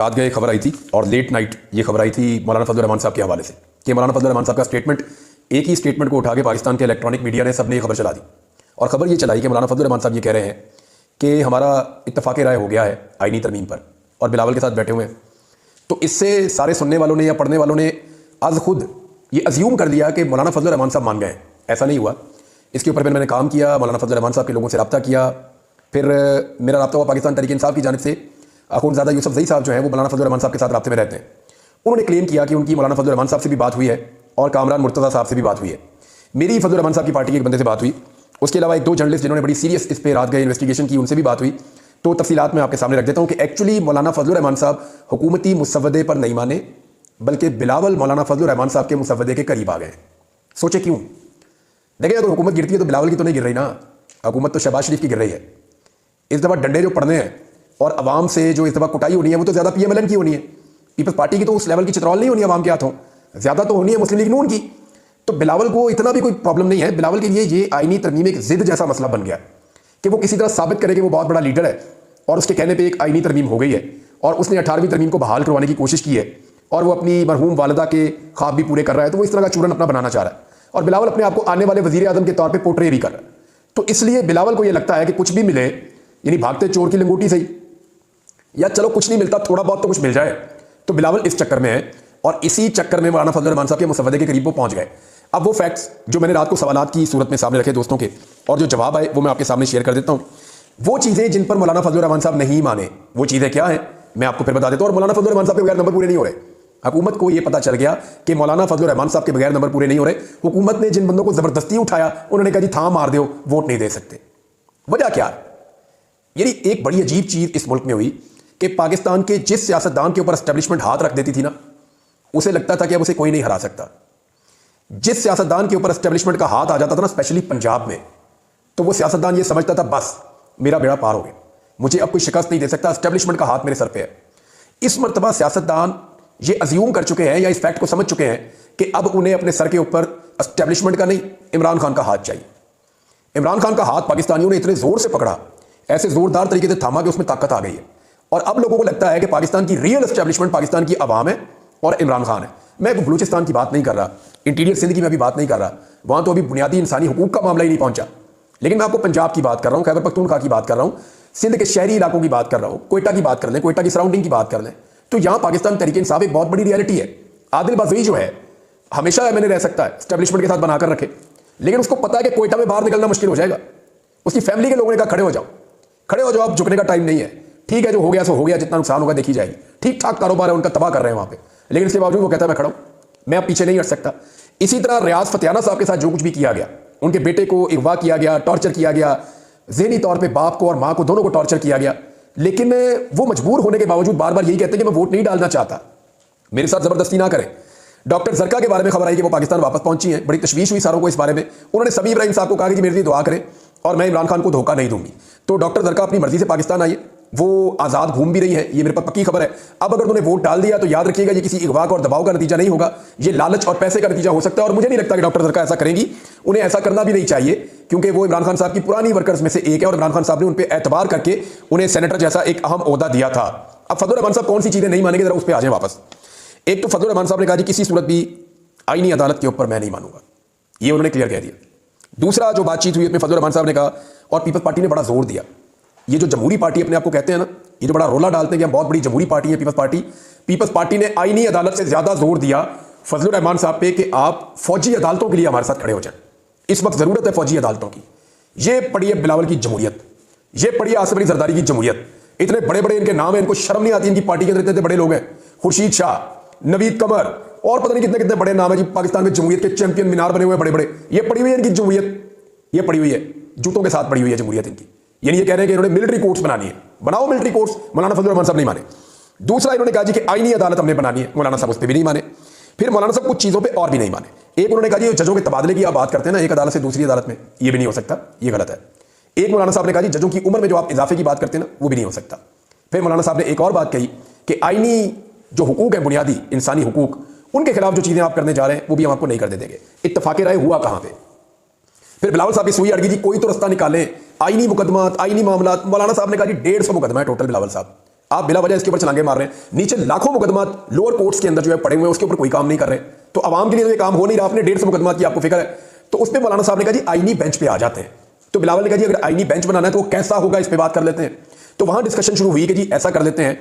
रात गए खबर आई थी और लेट नाइट ये खबर आई थी मौलाना फजल रहमान साहब के हवाले से कि मौलाना फजल रहमान साहब का स्टेटमेंट, एक ही स्टेटमेंट को उठा के पाकिस्तान के इलेक्ट्रॉनिक मीडिया ने सबने ये खबर चला दी। और खबर ये चलाई कि मौलाना फजल रहमान साहब ये कह रहे हैं कि हमारा इत्तफाक़ राय हो गया है आईनी तरमीम पर और बिलावल के साथ बैठे हुए हैं। तो इससे सारे सुनने वालों ने या पढ़ने वालों ने आज खुद ये अज्यूम कर लिया कि मौलाना फजल रहमान साहब मान गए। ऐसा नहीं हुआ। इसके ऊपर फिर मैंने काम किया, मौलाना फजल रहमान साहब के लोगों से रब्ता किया। फिर मेरा रब्ता हुआ पाकिस्तान तहरीक इंसाफ की जानिब से। अखुनज़ादा यूसुफ ज़ई साहब जो हैं वो मौलाना फजल रहमान साहब के साथ रब्ते में रहते हैं। उन्होंने क्लेम किया कि उनकी मौलाना फजल रहमान साहब से भी बात हुई है और कामरान मुर्तज़ा साहब से भी बात हुई है। मेरी फजल रहमान साहब की पार्टी के एक बंदे से बात हुई। उसके अलावा एक दो जर्नलिस्ट जिन्होंने बड़ी सीरियस इस पर रात गए इन्वेस्टिगेशन की, उनसे भी बात हुई। तो तफसीलात मैं आपके सामने रख देता हूँ कि एक्चुअली मौलाना फजल रहमान साहब हुकूमती मुसव्वदे पर नहीं माने, बल्कि बिलावल मौलाना फजल रहमान साहब के मुसव्वदे के करीब आ गए। सोचे क्यों? देखिए, अगर हुकूमत गिरती है तो बिलावल की तो नहीं गिर रही ना, हुकूमत तो शहबाज शरीफ की गिर रही है। इस दफ़ा डंडे जो पड़ने हैं और अवाम से जो इस दफ़ा कुटाई होनी है वो तो ज़्यादा PMLN की होनी है। पीपल्स पार्टी की तो उस लेवल की चित्रौल नहीं होनी है अवाम के हाथों, ज़्यादा तो होनी है मुस्लिम लीग नून की। तो बिलावल को इतना भी कोई प्रॉब्लम नहीं है। बिलावल के लिए ये आईनी तरमीम एक जिद जैसा मसला बन गया कि वो किसी तरह साबित करे कि वो बहुत बड़ा लीडर है और उसके कहने पर एक आईनी तरमीम हो गई है और उसने 18वीं तरमीम को बहाल करवाने की कोशिश की है और वो अपनी मरहूम वालिदा के ख्वाब भी पूरे कर रहा है। तो वो इस तरह का चूरन अपना बनाना चाह रहा है और बिलावल अपने आप को आने वाले वज़ीर आज़म के तौर पर पोर्ट्रे भी कर रहा है। तो इसलिए बिलावल को ये लगता है कि कुछ भी मिले, यानी भागते चोर की लंगोटी सही, या चलो कुछ नहीं मिलता थोड़ा बहुत तो कुछ मिल जाए। तो बिलावल इस चक्कर में है और इसी चक्कर में मौलाना फजल रहमान साहब के मुसव्वदे के करीब वो पहुंच गए। अब वो फैक्ट्स जो मैंने रात को सवालात की सूरत में सामने रखे दोस्तों के और जो जवाब आए वो मैं आपके सामने शेयर कर देता हूं। वो चीज़ें जिन पर मौलाना फजल रहमान साहब नहीं माने, वो चीज़ें क्या हैं मैं आपको फिर बता देता हूं। और मौलाना फजल रहमान साहब के बगैर नंबर पूरे नहीं हो रहे। हुकूमत को यह पता चल गया कि मौलाना फजल रहमान साहब के बगैर नंबर पूरे नहीं हो रहे। हुकूमत ने जिन बंदों को जबरदस्ती उठाया उन्होंने कहा जी थाम मार दो, वोट नहीं दे सकते। वजह क्या? यानी एक बड़ी अजीब चीज़ इस मुल्क में हुई कि पाकिस्तान के जिस सियासतदान के ऊपर एस्टेब्लिशमेंट हाथ रख देती थी ना, उसे लगता था कि अब उसे कोई नहीं हरा सकता। जिस सियासतदान के ऊपर एस्टेब्लिशमेंट का हाथ आ जाता था ना, स्पेशली पंजाब में, तो वो सियासतदान ये समझता था बस मेरा बेड़ा पार हो गया, मुझे अब कोई शिकस्त नहीं दे सकता, एस्टेब्लिशमेंट का हाथ मेरे सर पे है। इस मरतबा सियासतदान ये अज्यूम कर चुके हैं या इस फैक्ट को समझ चुके हैं कि अब उन्हें अपने सर के ऊपर एस्टेब्लिशमेंट का नहीं, इमरान खान का हाथ चाहिए। इमरान खान का हाथ पाकिस्तानियों ने इतने जोर से पकड़ा, ऐसे जोरदार तरीके से थामा कि उसमें ताकत आ गई है। और अब लोगों को लगता है कि पाकिस्तान की रियल एस्टेब्लिशमेंट पाकिस्तान की आवाम है और इमरान खान है। मैं बलूचिस्तान की बात नहीं कर रहा, इंटीरियर सिंध की मैं भी बात नहीं कर रहा, वहां तो अभी बुनियादी इंसानी हुकूक का मामला ही नहीं पहुंचा। लेकिन मैं आपको पंजाब की बात कर रहा हूं, खैबर पख्तूनख्वा की बात कर रहा हूं, सिंध के शहरी इलाकों की बात कर रहा हूं, कोयटा की बात कर लें, कोयटा की सराउंडिंग की बात कर लें, तो यहां पाकिस्तान तहरीक इंसाफ एक बहुत बड़ी रियलिटी है। आदिल बाज़ई जो है हमेशा मैंने रह सकता है एस्टेब्लिशमेंट के साथ बनाकर रखे, लेकिन उसको पता है कि कोयटा में बाहर निकलना मुश्किल हो जाएगा। उसकी फैमिली के लोगों ने कहा खड़े हो जाओ, खड़े हो जाओ, अब झुकने का टाइम नहीं है। ठीक है, जो हो गया सो हो गया, जितना नुकसान होगा देखी जाएगी। ठीक ठाक कारोबार है उनका, तबाह कर रहे हैं वहां पे, लेकिन इसके बावजूद वो कहता है मैं खड़ा हूं, मैं अब पीछे नहीं हट सकता। इसी तरह रियाज फतियाना साहब के साथ जो कुछ भी किया गया, उनके बेटे को अगवा किया गया, टॉर्चर किया गया, ज़हनी तौर पे बाप को और मां को दोनों को टॉर्चर किया गया, लेकिन वो मजबूर होने के बावजूद बार बार यही कहते हैं कि मैं वोट नहीं डालना चाहता, मेरे साथ जबरदस्ती ना करें। डॉक्टर जरका के बारे में खबर आई कि वो पाकिस्तान वापस पहुंची हैं, बड़ी तशवीश हुई सारों को इस बारे में। उन्होंने सभी इब्राहिम साहब को कहा कि मेरे लिए दुआ करें और मैं इमरान खान को धोखा नहीं दूंगी। तो डॉक्टर जरका अपनी मर्जी से पाकिस्तान आई है, वो आज़ाद घूम भी रही है, ये मेरे पास पक्की खबर है। अब अगर उन्होंने वोट डाल दिया तो याद रखिएगा ये किसी इगवा और दबाव का नतीजा नहीं होगा, ये लालच और पैसे का नतीजा हो सकता है। और मुझे नहीं लगता कि डॉक्टर जरका ऐसा करेंगी, उन्हें ऐसा करना भी नहीं चाहिए, क्योंकि वो इमरान खान साहब की पुरानी वर्कर्स में से एक है और इमरान खान साहब ने उन पर एतबार करके उन्हें सेनेटर जैसा एक अहम ओहदा दिया था। अब फजल रहमान साहब कौन सी चीज़ें नहीं मानेंगे, जरा उस पर आ जाए वापस। एक तो फजल रहमान साहब ने कहा कि किसी सूरत भी आईनी अदालत के ऊपर मैं नहीं मानूंगा, ये उन्होंने क्लियर कह दिया। दूसरा जो बातचीत हुई उसमें फजल रहमान साहब ने कहा, और पीपल्स पार्टी ने बड़ा जोर दिया, ये जो जमहूरी पार्टी अपने आप को कहते हैं ना, ये जो बड़ा रोला डालते हैं कि हम बहुत बड़ी जमहूरी पार्टी है पीपल्स पार्टी ने आईनी अदालत से ज्यादा जोर दिया फजल रहमान साहब पे कि आप फौजी अदालतों के लिए हमारे साथ खड़े हो जाएं। इस वक्त जरूरत है फौजी अदालतों की। ये पड़ी है बिलावल की जमहूरियत, ये पड़ी है आसिफ अली जरदारी की जमहूरियत। इतने बड़े बड़े इनके नाम है, इनको शर्म नहीं आती, इनकी पार्टी के अंदर इतने बड़े लोग हैं, खुर्शीद शाह, नवीद कमर और पता नहीं कितने कितने बड़े नाम है जी, पाकिस्तान में जमहूरियत के चैंपियन मीनार बने हुए बड़े बड़े। ये पड़ी हुई है इनकी जमहूरियत, ये पड़ी हुई है, जूतों के साथ पड़ी हुई है जमहूरियत इनकी। यानी ये कह रहे हैं कि इन्होंने मिलिट्री कोर्ट्स बनानी है, बनाओ मिलिट्री कोर्ट्स, मौलाना फजल रहमान साहब नहीं माने। दूसरा इन्होंने कहा जी कि आईनी अदालत हमने बनानी है, मौलाना साहब उस पर भी नहीं माने। फिर मौलाना साहब कुछ चीज़ों पे और भी नहीं माने। एक उन्होंने कहा जी जजों के तबादले की आप बात करते हैं ना एक अदालत से दूसरी अदालत में, ये भी नहीं हो सकता, ये गलत है। एक मौलाना साहब ने कहा जी जजों की उम्र में जो आप इजाफे की बात करते हैं ना, वो भी नहीं हो सकता। फिर मौलाना साहब ने एक और बात कही कि आईनी जो हुकूक है, बुनियादी इंसानी हुकूक, उनके खिलाफ जो चीज़ें आप करने जा रहे हैं वो भी हम आपको नहीं करने देंगे। इत्तफाक़ राय हुआ कहाँ पे? फिर बिलावल साहब की सुई अड़ गई जी, कोई तो रास्ता निकालें, आईनी मुकदमा, आईनी मामला। मौलाना साहब ने कहा जी 150 मुकदमा है टोटल बिलावल साहब, आप बिला वजह इसके ऊपर छलांगे मार रहे हैं। नीचे लाखों मुकदमा लोअर कोर्ट्स के अंदर जो है पड़े हुए हैं, उसके ऊपर कोई काम नहीं कर रहे। तो आवाम के लिए तो ये काम हो नहीं रहा। आपने 150 मुकदमा की आपको फिक्र है। तो उस पर मौलाना साहब ने कहा जी आईनी बेंच पे आ जाते हैं। तो बिलावल ने कहा जी अगर आईनी बेंच बनाना है तो कैसा होगा, इस पर बात कर लेते हैं। तो वहां डिस्कशन शुरू हुई कि जी ऐसा कर लेते हैं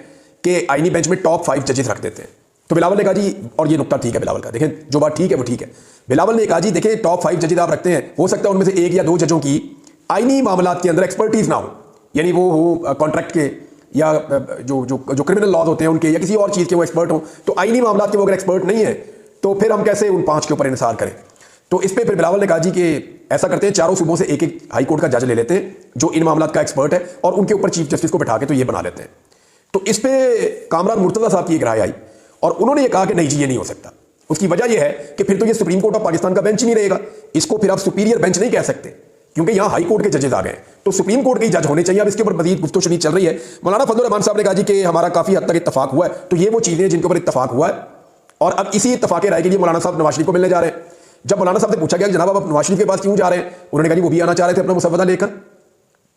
कि आईनी बेंच में टॉप 5 जजेस रख देते हैं। तो बिलावल ने कहा जी, और ये नुकता ठीक है बिलावल का, देखें जो बात ठीक है वो ठीक है। बिलावल ने कहा जी देखिए टॉप 5 जजेस आप रखते हैं, हो सकता है उनमें से 1 या 2 जजों की आईनी मामलात के अंदर एक्सपर्टीज ना हो, यानी वो हो कॉन्ट्रैक्ट के या जो क्रिमिनल लॉज होते हैं उनके या किसी और चीज़ के वो एक्सपर्ट हो। तो आईनी मामलात के वो अगर एक्सपर्ट नहीं है तो फिर हम कैसे उन 5 के ऊपर इंसार करें। तो इस पर फिर बिलावल ने कहा जी कि ऐसा करते हैं, चारों सूबों से एक एक हाई कोर्ट का जज ले लेते हैं जो इन मामलात का एक्सपर्ट है और उनके ऊपर चीफ जस्टिस को बैठा के तो ये बना लेते हैं। तो इस पर कामरान मुर्तज़ा साहब की एक राय आई और उन्होंने ये कहा कि नहीं जी ये नहीं हो सकता। उसकी वजह यह है कि फिर तो ये सुप्रीम कोर्ट ऑफ पाकिस्तान का बेंच ही नहीं रहेगा, इसको फिर आप सुपीरियर बेंच नहीं कह सकते क्योंकि यहां हाई कोर्ट के जजेस आ गए। तो सुप्रीम कोर्ट के जज होने चाहिए। अब इसके ऊपर मजीद गुफ्तगू चल रही है। मौलाना फजलुर रहमान साहब ने कहा जी कि हमारा काफी हद तक इत्तफाक हुआ है। तो ये वो चीजें जिनके ऊपर इत्तफाक हुआ है और अब इसी इत्तफाक राय के लिए मौलाना साहब नवाज शरीफ को मिलने जा रहे हैं। जब मौलाना साहब से पूछा गया कि जनाब आप नवाज शरीफ के पास क्यों जा रहे हैं, उन्होंने कहा जी वो भी आना चाह रहे थे अपना मुसव्वदा लेकर,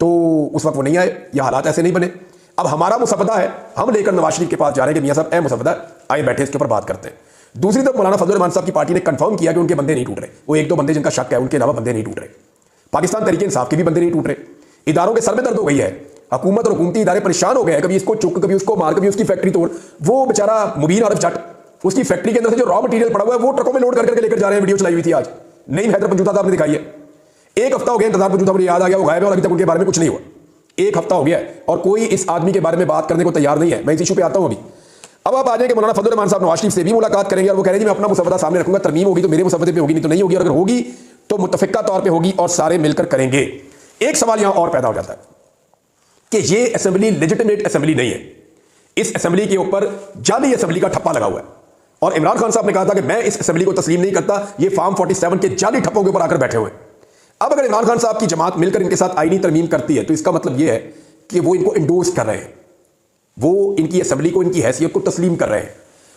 तो उस वक्त वो नहीं आए, या हालात ऐसे नहीं बने। अब हमारा मुसव्वदा है, हम लेकर नवाज शरीफ के पास जा रहे हैं कि मियां साहब ए मुसव्वदा आए बैठे इसके ऊपर बात करते हैं। दूसरी तरफ मौलाना फजलुर रहमान साहब की पार्टी ने कंफर्म किया कि उनके बंदे नहीं टूट रहे। वो 1-2 बंदे जिनका शक है, उनके अलावा बंदे नहीं टूट रहे। पाकिस्तान तहरीक इंसाफ के भी बंदे नहीं टूट रहे। इदारों के सर में दर्द हो गई है, हुकूमत और हुकूमती इदारे परेशान हो गए हैं, कभी इसको चुक कभी उसको मार कभी उसकी फैक्ट्री तोड़। वो बेचारा मुबीन आरिफ जट, उसकी फैक्ट्री के अंदर से जो रॉ मटेरियल पड़ा हुआ है वो ट्रकों में लोड करके लेकर जा रहे हैं। वीडियो चलाई हुई थी आज, नहीं हैदर पंजूता साहब ने दिखाई है। 1 हफ्ता हो गया इंतजार, पंजूता मुझे याद आ गया वो गायब है और अभी तक उनके बारे में कुछ नहीं हुआ। 1 हफ्ता हो गया है और कोई इस आदमी के बारे में बात करने को तैयार नहीं है। मैं इस इशू पे आता हूं अभी। अब आप आ जाए कि मौलाना फजलुर रहमान साहब नवाज शरीफ से भी मुलाकात करेंगे और वो कह रहे हैं मैं अपना मुसव्वदा सामने रखूंगा, तरमीम होगी तो मेरे मुसव्वदे पे होगी, नहीं तो नहीं होगी, और अगर होगी तो मुत्तफिका तौर पे होगी और सारे मिलकर करेंगे। एक सवाल यहां और पैदा हो जाता है कि ये असेंबली लेजिटिमेट असेंबली नहीं है। इस असेंबली के ऊपर जाली असेंबली का ठप्पा लगा हुआ है और इमरान खान साहब ने कहा था कि मैं इस असेंबली को तस्लीम नहीं करता, ये फार्म 47 के जाली ठप्पों के ऊपर आकर बैठे हुए। अब अगर इमरान खान साहब की जमात मिलकर इनके साथ आईनी तरमीम करती है तो इसका मतलब यह है कि वो इनको इंडोर्स कर रहे हैं, वो इनकी असेंबली को, इनकी हैसियत को तस्लीम कर रहे हैं।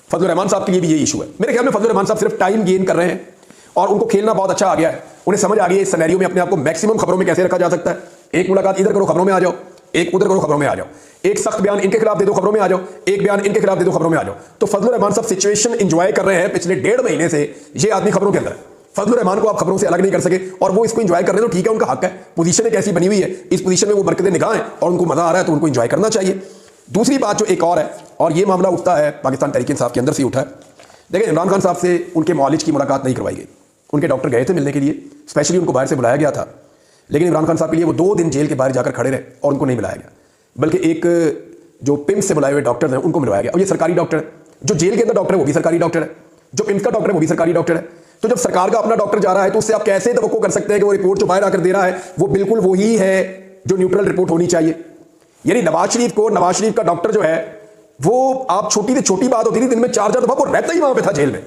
फजलुर रहमान साहब के लिए भी ये इशू है। मेरे ख्याल में फजलुर रहमान साहब सिर्फ टाइम गेन कर रहे हैं और उनको खेलना बहुत अच्छा आ गया है। उन्हें समझ आ गई है इस सिनेरियो में अपने आप को मैक्सिमम खबरों में कैसे रखा जा सकता है। एक मुलाकात इधर करो खबरों में आ जाओ, एक उधर करो खबरों में आ जाओ, एक सख्त बयान इनके खिलाफ दे दो खबरों में आ जाओ, एक बयान इनके खिलाफ दे दो खबरों में आ जाओ। तो फजलुर रहमान साहब सिचुएशन एंजॉय कर रहे हैं पिछले 1.5 महीने से। ये आदमी खबरों के अंदर है। फजलुर रहमान को आप खबरों से अलग नहीं कर सके और वो इसको एंजॉय कर रहे हैं, तो ठीक है, उनका हक है। पोजीशन एक ऐसी बनी हुई है, इस पोजीशन में वो बरकत निगाह है और उनको मजा आ रहा है तो उनको एंजॉय करना चाहिए। दूसरी बात जो एक और है, और ये मामला उठता है पाकिस्तान तहरीक इंसाफ के अंदर से उठा है। देखिए इमरान खान साहब से उनके मौलिज की मुलाकात नहीं करवाई गई। उनके डॉक्टर गए थे मिलने के लिए, स्पेशली उनको बाहर से बुलाया गया था, लेकिन इमरान खान साहब के लिए वो 2 दिन जेल के बाहर जाकर खड़े रहे और उनको नहीं बुलाया गया। बल्कि एक जो पिम्स से बुलाए हुए डॉक्टर हैं उनको मिलवाया गया, और ये सरकारी डॉक्टर है। जो जेल के अंदर डॉक्टर है वो भी सरकारी डॉक्टर है, जो पिम्स का डॉक्टर है वो भी सरकारी डॉक्टर है। तो जब सरकार का अपना डॉक्टर जा रहा है तो उससे आप कैसे तवक्को कर सकते हैं कि वो रिपोर्ट जो बाहर आकर दे रहा है वो बिल्कुल वही है जो न्यूट्रल रिपोर्ट होनी चाहिए। यानी नवाज शरीफ का डॉक्टर जो है वो, आप छोटी से छोटी बात होती थी, दिन में 4 दफा वो रहता ही वहां पे था जेल में।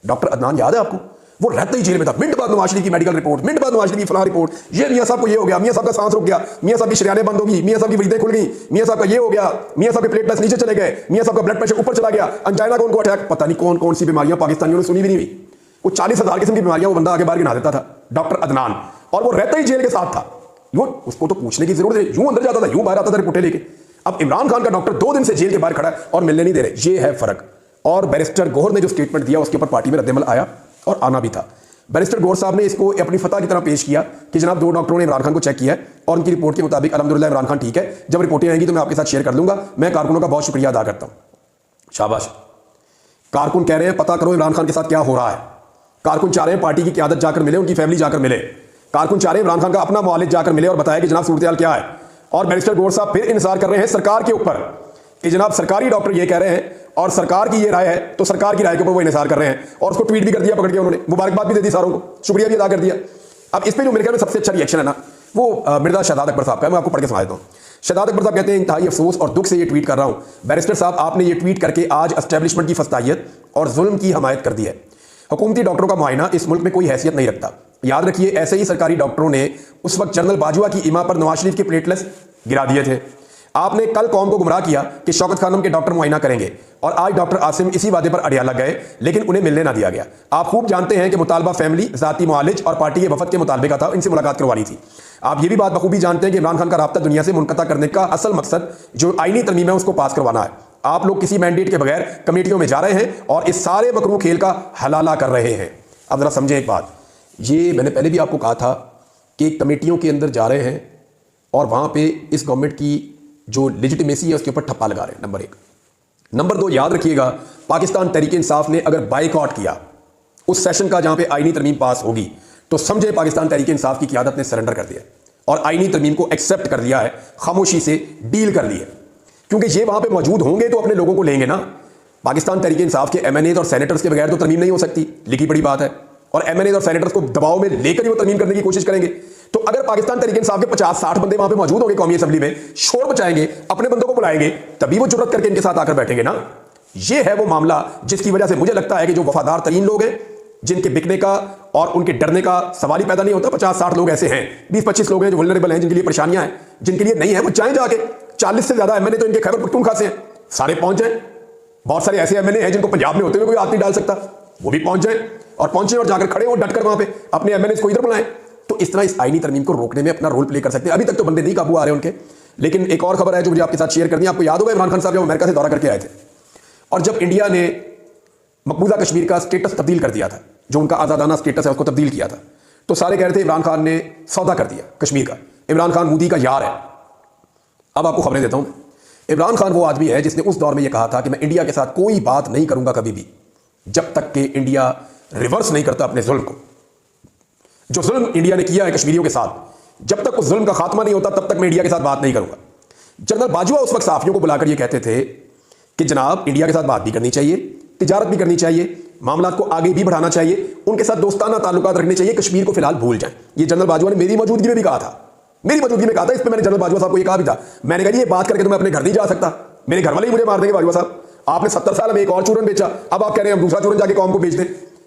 डॉक्टर अदनान याद है आपको, वो रहता ही जेल में था। मिनट बाद नवाज शरीफ की मेडिकल रिपोर्ट, मिनट बाद नवाज शरीफ की फलाह रिपोर्ट, ये मियां साहब को ये हो गया, मियां साहब का सांस रुक गया, मियां साहब की शरियानें बंद हो गई, मियां साहब की वरीदें खुल गई, मियां साहब का ये हो गया, मियां साहब के प्लेटलेट्स नीचे चले गए, मियां साहब का ब्लड प्रेशर ऊपर चला गया, अंजाइना को उनको अटैक, पता नहीं कौन कौन सी बीमारियां पाकिस्तानियों ने सुनी भी नहीं हुई। वो 40,000 किस्म की बीमारियां वो बंदा आगे बाहर गिना देता था, डॉक्टर अदनान, और वो रहता ही जेल के साथ था। वो उसको तो पूछने की जरूरत है, यूं अंदर जाता था यूं बाहर आता था रिपोर्टें लेके। अब इमरान खान का डॉक्टर 2 दिन से जेल के बाहर खड़ा है और मिलने नहीं दे रहे, ये है फर्क। और बैरिस्टर गौहर ने जो स्टेटमेंट दिया उसके ऊपर पार्टी में रद्दमल आया और आना भी था। बैरिस्टर गौहर साहब ने इसको अपनी फतह की तरह पेश किया कि जनाब 2 डॉक्टरों ने इमरान खान को चेक किया है और उनकी रिपोर्ट के मुताबिक अल्हम्दुलिल्लाह इमरान खान ठीक है। जब रिपोर्टें आएंगी तो मैं आपके साथ शेयर कर लूंगा। मैं कारकुनों का बहुत शुक्रिया अदा करता हूं, शाबाश। कारकुन कह रहे हैं पता करो इमरान खान के साथ क्या हो रहा है। कारकुन चाह रहे हैं पार्टी की क़यादत जाकर मिले, उनकी फैमिली जाकर मिले। कारकुन चाह रहे हैं इमरान खान का अपना मुआलिज जाकर मिले और बताया कि जनाब सूरत हाल क्या है। और बैरिस्टर गौहर साहब फिर इंतजार कर रहे हैं सरकार के ऊपर कि जनाब सरकारी डॉक्टर ये कह रहे हैं और सरकार की ये राय है, तो सरकार की राय के ऊपर वो इंतजार कर रहे हैं। और उसको ट्वीट भी कर दिया पकड़ के, उन्होंने मुबारकबाद भी दे दी, सारों को शुक्रिया भी अदा कर दिया। अब इस पर जो मेरे ख्याल में सबसे अच्छा रिएक्शन है ना, वो मिर्जा शहजाद अकबर साहब का है। मैं आपको पढ़ के सुना देता हूँ। शहजाद अकबर साहब कहते हैं, इंतहाई अफसोस और दुख से ये ट्वीट कर रहा हूँ बैरिस्टर साहब, आपने ये ट्वीट करके आज एस्टेब्लिशमेंट की फस्तायत और जुल्म की हमायत कर दी है। हुकूमती डॉक्टरों का मुआयना इस मुल्क में कोई हैसियत नहीं रखता। याद रखिए ऐसे ही सरकारी डॉक्टरों ने उस वक्त जनरल बाजवा की इमा पर नवाज शरीफ के प्लेटलेट्स गिरा दिए थे। आपने कल कौम को गुमराह किया कि शौकत खानम के डॉक्टर मुआयना करेंगे और आज डॉक्टर आसिम इसी वादे पर अड़िया लग गए, लेकिन उन्हें मिलने ना दिया गया। आप खूब जानते हैं कि मुतालबा फैमिली, जाती मुआलिज और पार्टी के वफद के मुतालबे का था, इनसे मुलाकात करवानी थी। आप ये भी बात बखूबी जानते हैं कि इमरान खान का राब्ता दुनिया से मुनक़ता करने का असल मकसद जो आईनी तरमीम है उसको पास करवाना है। आप लोग किसी मैंडेट के बगैर कमेटियों में जा रहे हैं और इस सारे मकरूह खेल का हलाला कर रहे हैं। अब जरा समझें एक बात, ये मैंने पहले भी आपको कहा था कि कमेटियों के अंदर जा रहे हैं और वहां पे इस गवर्नमेंट की जो लेजिटिमेसी है उसके ऊपर ठप्पा लगा रहे हैं, नंबर एक। नंबर दो, याद रखिएगा, पाकिस्तान तहरीक इंसाफ ने अगर बाइकआउट किया उस सेशन का जहां पे आईनी तरमीम पास होगी, तो समझे पाकिस्तान तहरीक इंसाफ की क़यादत ने सरेंडर कर दिया और आईनी तरमीम को एक्सेप्ट कर लिया है, खामोशी से डील कर ली है। क्योंकि ये वहां पे मौजूद होंगे तो अपने लोगों को लेंगे ना। पाकिस्तान तहरीक इंसाफ के एमएनए और सेनेटर्स के बगैर तो तरमीम नहीं हो सकती, लिखी बड़ी बात है, और एमएनए और सेनेटर्स को दबाव में लेकर ही वो तरमीम करने की कोशिश करेंगे। तो अगर पाकिस्तान तहरीक इंसाफ के 50-60 बंदे वहां पे मौजूद होंगे कौमी असेंबली में, शोर मचाएंगे, अपने बंदों को बुलाएंगे, तभी वो जुर्रत करके इनके साथ आकर बैठेंगे ना। ये है वो मामला जिसकी वजह से मुझे लगता है कि जो वफादार तरीन लोग हैं, जिनके बिकने का और उनके डरने का सवाल ही पैदा नहीं होता, 50-60 लोग ऐसे हैं, 20-25 लोग हैं जो वल्नरेबल हैं, जिनके लिए परेशानियां हैं, जिनके लिए नहीं है, वो चाहे जाके 40 से ज्यादा एमएनए तो इनके खैबर पख्तूनख्वा से हैं, सारे पहुंच जाए। बहुत सारे ऐसे एमएनए हैं जिनको पंजाब में होते हुए कोई हाथ नहीं डाल सकता, वो भी पहुंच जाए और पहुंचे और जाकर खड़े हो डटकर वहां पे अपने एमएनए को इधर बुलाएं। तो इस तरह इस आईनी तरमीम को रोकने में अपना रोल प्ले कर सकते हैं। अभी तक तो बंदे नहीं काबू आ रहे उनके, लेकिन एक और खबर है जो मुझे आपके साथ शेयर करनी है। आपको याद होगा इमरान खान साहब जब अमेरिका से दौरा करके आए थे और जब इंडिया ने मकबूजा कश्मीर का स्टेटस तब्दील कर दिया था, जो उनका आज़ादाना स्टेटस है उसको तब्दील किया था, तो सारे कह रहे थे इमरान खान ने सौदा कर दिया कश्मीर का, इमरान खान मोदी का यार है। अब आपको खबरें देता हूं। इमरान खान वो आदमी है जिसने उस दौर में यह कहा था कि मैं इंडिया के साथ कोई बात नहीं करूंगा कभी भी जब तक कि इंडिया रिवर्स नहीं करता अपने जुल्म को। जो जुल्म इंडिया ने किया है कश्मीरियों के साथ, जब तक उस जुल्म का खात्मा नहीं होता तब तक मैं इंडिया के साथ बात नहीं करूंगा। जनरल बाजवा उस वक्त सहाफियों को बुलाकर यह कहते थे कि जनाब इंडिया के साथ बात भी करनी चाहिए, तिजारत भी करनी चाहिए, मामला को आगे भी बढ़ाना चाहिए, उनके साथ दोस्ताना ताल्लुकात रखने चाहिए, कश्मीर को फिलहाल भूल जाएं। ये जनरल बाजवा ने मेरी मौजूदगी में भी कहा था, मेरी मौजूदगी में कहा था। इस पर मैंने जनरल बाजवा साहब को यह कहा भी था, मैंने कहा ये बात करके तो मैं अपने घर नहीं जा सकता, मेरे घर वाले ही मुझे मार देंगे। बाजवा साहब, आपने 70 साल में एक और चूरन बेचा, अब आप कह रहे हैं हम दूसरा चूरन जाके कौम को बेच दें,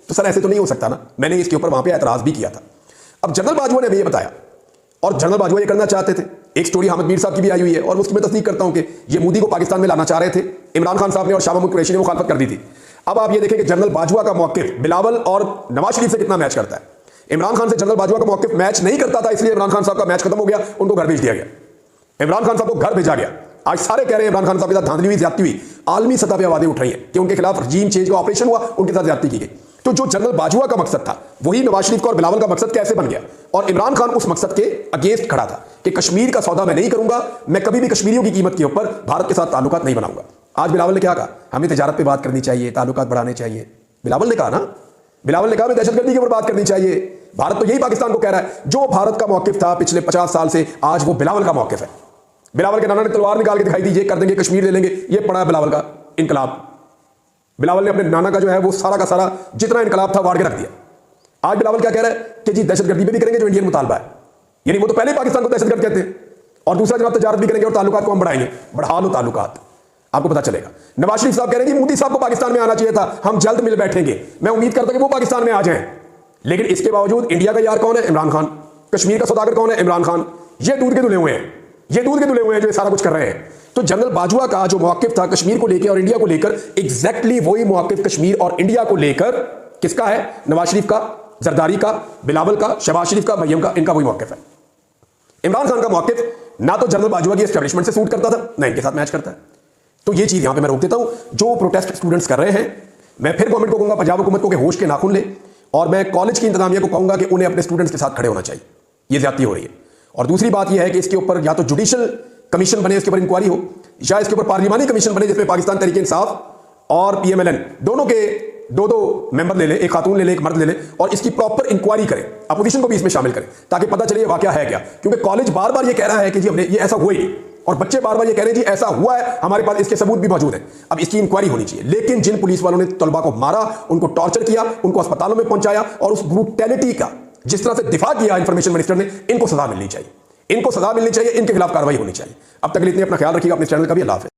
तो सर ऐसे तो नहीं हो सकता ना। मैंने इसके ऊपर वहां पर एतराज भी किया था। अब जनरल बाजवा ने भी ये बताया, और जनरल बाजवा ये करना चाहते थे। एक स्टोरी हामिद मीर साहब की भी आई हुई है और उसकी मैं तस्दीक करता हूं कि ये मोदी को पाकिस्तान में लाना चाह रहे थे, इमरान खान साहब ने और शाह महमूद कुरैशी ने मुखालफत कर दी थी। अब आप ये देखें कि जनरल बाजवा का मौकिफ बिलावल और नवाज शरीफ से कितना मैच करता है। इमरान खान से जनरल बाजवा का मौकिफ मैच नहीं करता था, इसलिए इमरान खान साहब का मैच खत्म हो गया, उनको घर भेज दिया गया। इमरान खान साहब को घर भेजा गया। आज सारे कह रहे हैं इमरान खान साहब के साथ धांधली हुई, ज्यादती हुई, आलमी सतह पर आवाजें उठ रही हैं कि उनके खिलाफ रजीम चेंज का ऑपरेशन हुआ, उनके साथ ज्यादती की गई। तो जो जनरल बाजवा का मकसद था वही नवाज शरीफ का और बिलावल का मकसद कैसे बन गया, और इमरान खान उस मकसद के अगेंस्ट खड़ा था कि कश्मीर का सौदा मैं नहीं करूंगा, मैं कभी भी कश्मीरियों की कीमत के ऊपर भारत के साथ ताल्लुकात नहीं बनाऊंगा। आज बिलावल ने क्या कहा, हमें तिजारत पे बात करनी चाहिए, ताल्लुकात बढ़ाने चाहिए। बिलावल ने कहा ना, बिलावल ने कहा हमें दहशतगर्दी के ऊपर बात करनी चाहिए। भारत तो यही पाकिस्तान को कह रहा है। जो भारत का मौकिफ था पिछले 50 साल से, आज वो बिलावल का मौकिफ है। बिलावल के नाना ने तलवार निकाल के दिखाई दी, ये कर देंगे, कश्मीर ले लेंगे, ये पड़ा है बिलावल का इनकलाब। बिलावल ने अपने नाना का जो है वो सारा का सारा जितना इनकलाब था वाड़ के रख दिया। आज बिलावल क्या कह रहा है कि जी दहशतगर्दी पे भी करेंगे जो इंडियन मुतालबा है, यानी वो तो पहले ही पाकिस्तान को दहशतगर्द कहते हैं, और दूसरा जनाब तजारत भी करेंगे और ताल्लुकात को हम बढ़ाएंगे। बढ़ा लो ताल्लुकात, आपको पता चलेगा। नवाज शरीफ साहब कह रहे हैं कि मोदी साहब को पाकिस्तान में आना चाहिए था, हम जल्द मिल बैठेंगे। मैं उम्मीद करता हूं कि वो पाकिस्तान में आ जाएं, लेकिन इसके बावजूद इंडिया का यार कौन है, इमरान खान। कश्मीर का सौदागर कौन है, इमरान खान। ये दूध के दुले हुए हैं, ये दूध के दुले हुए हैं जो ये सारा कुछ कर रहे हैं। तो जनरल बाजवा का जो मौकिफ था कश्मीर को लेकर और इंडिया को लेकर, एग्जैक्टली वही मौकिफ कश्मीर और इंडिया को लेकर किसका है, नवाज शरीफ का, जरदारी का, बिलावल का, शहबाज शरीफ का, मरियम का, इनका वही मौकिफ है। इमरान खान का मौकिफ ना तो जनरल बाजवा की एस्टैब्लिशमेंट से सूट करता था, ना इनके साथ मैच करता है। तो ये चीज यहां पे मैं रोक देता हूं। जो प्रोटेस्ट स्टूडेंट्स कर रहे हैं, मैं फिर गवर्नमेंट को कहूंगा, पंजाब हुकूमत को, कि होश के नाखून ले, और मैं कॉलेज की इंतजामिया को कहूंगा कि उन्हें अपने स्टूडेंट्स के साथ खड़े होना चाहिए। ये ज्यादती हो रही है। और दूसरी बात यह है कि इसके ऊपर या तो जुडिशियल कमीशन बने, इसके ऊपर इंक्वायरी हो, या इसके ऊपर पार्लिमानी कमीशन बने जिसमें पाकिस्तान तहरीक इंसाफ और पीएमएलएन दोनों के दो मेंबर ले ले, एक खातून ले ले, एक मर्द ले ले, और इसकी प्रॉपर इंक्वायरी करें, अपोजिशन को भी इसमें शामिल करें, ताकि पता चले ये वाकया है क्या। क्योंकि कॉलेज बार बार ये कह रहा है कि जी हमने ये ऐसा हुआ ही, और बच्चे बार बार ये कह रहे हैं जी ऐसा हुआ है, हमारे पास इसके सबूत भी मौजूद हैं। अब इसकी इंक्वायरी होनी चाहिए। लेकिन जिन पुलिस वालों ने तलबा को मारा, उनको टॉर्चर किया, उनको अस्पतालों में पहुंचाया, और उस ब्रूटैलिटी का जिस तरह से दिफा किया इंफॉर्मेशन मिनिस्टर ने, इनको सजा मिलनी चाहिए, इनको सजा मिलनी चाहिए, इनके खिलाफ कार्रवाई होनी चाहिए। अब तक के लिए इतने, अपना ख्याल रखिएगा, अपने चैनल का भी। अल्लाह हाफ़िज़।